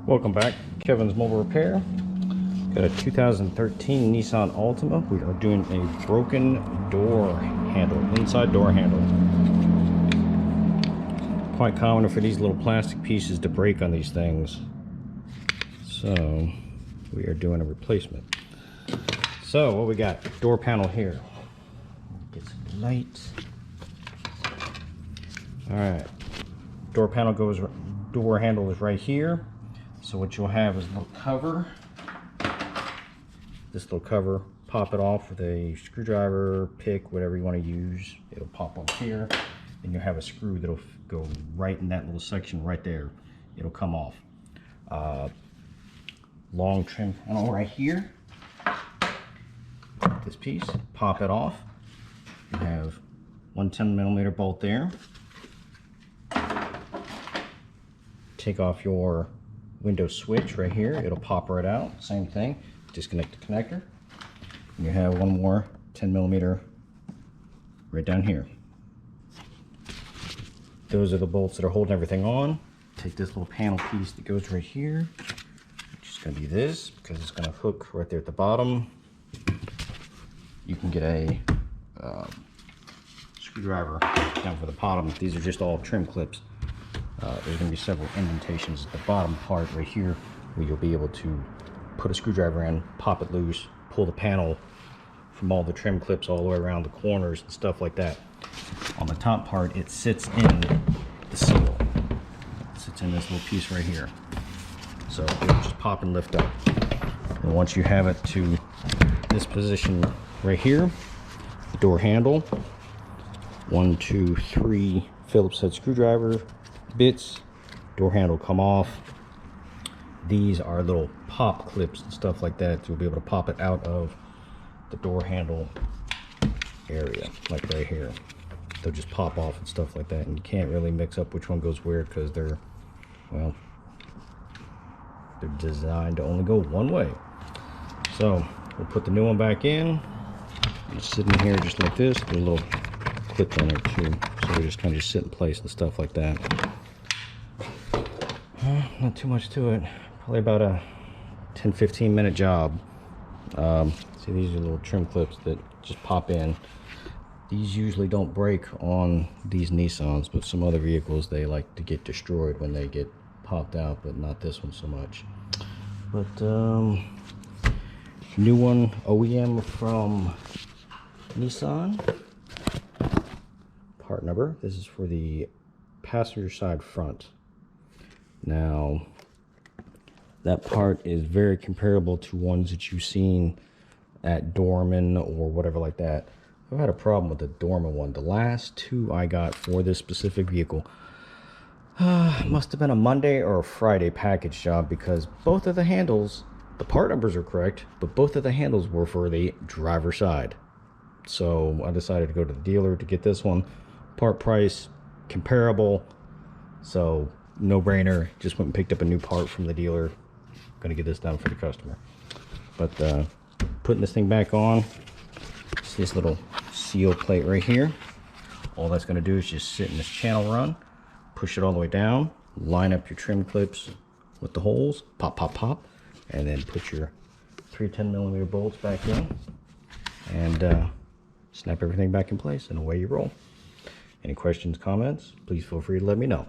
Welcome back, Kevin's Mobile Repair. Got a 2013 Nissan Altima. We are doing a broken door handle, inside door handle. Quite common for these little plastic pieces to break on these things. So we are doing a replacement. So what we got? Door panel here. Get some light. All right. Door panel goes. Door handle is right here. So what you'll have is a little cover. This little cover, pop it off with a screwdriver, pick, whatever you want to use. It'll pop up here. Then you'll have a screw that'll go right in that little section right there. It'll come off. Long trim panel right here. This piece, pop it off. You have one 10mm bolt there. Take off your window switch right here. It'll pop right out. Same thing. Disconnect the connector. And you have one more 10mm right down here. Those are the bolts that are holding everything on. Take this little panel piece that goes right here, which is going to be this, because it's going to hook right there at the bottom. You can get a screwdriver down for the bottom. These are just all trim clips. There's going to be several indentations at the bottom part right here where you'll be able to put a screwdriver in, pop it loose, pull the panel from all the trim clips all the way around the corners and stuff like that. On the top part, it sits in the seal. It sits in this little piece right here. So it'll just pop and lift up. And once you have it to this position right here, the door handle, 1, 2, 3 Phillips head screwdriver bits, door handle come off. These are little pop clips and stuff like that, so you'll be able to pop it out of the door handle area, like right here. They'll just pop off and stuff like that, and you can't really mix up which one goes where because they're, well, they're designed to only go one way. So we'll put the new one back in. It's sitting here just like this. There's a little clip on there too, so they just kind of just sit in place and stuff like that. Not too much to it. Probably about a 10-15 minute job. See, these are little trim clips that just pop in. These usually don't break on these Nissans, but some other vehicles they like to get destroyed when they get popped out, but not this one so much. But new one, OEM from Nissan. Part number. This is for the passenger side front. Now, that part is very comparable to ones that you've seen at Dorman or whatever like that. I've had a problem with the Dorman one. The last two I got for this specific vehicle must have been a Monday or a Friday package job, because both of the handles, the part numbers are correct, but both of the handles were for the driver's side. So I decided to go to the dealer to get this one. Part price comparable, so no brainer. Just went and picked up a new part from the dealer. Gonna get this done for the customer. But putting this thing back on, it's this little seal plate right here. All that's gonna do is just sit in this channel run, push it all the way down, line up your trim clips with the holes, pop, pop, pop, and then put your 3 10mm bolts back in, and snap everything back in place, and away you roll. Any questions, comments, please feel free to let me know.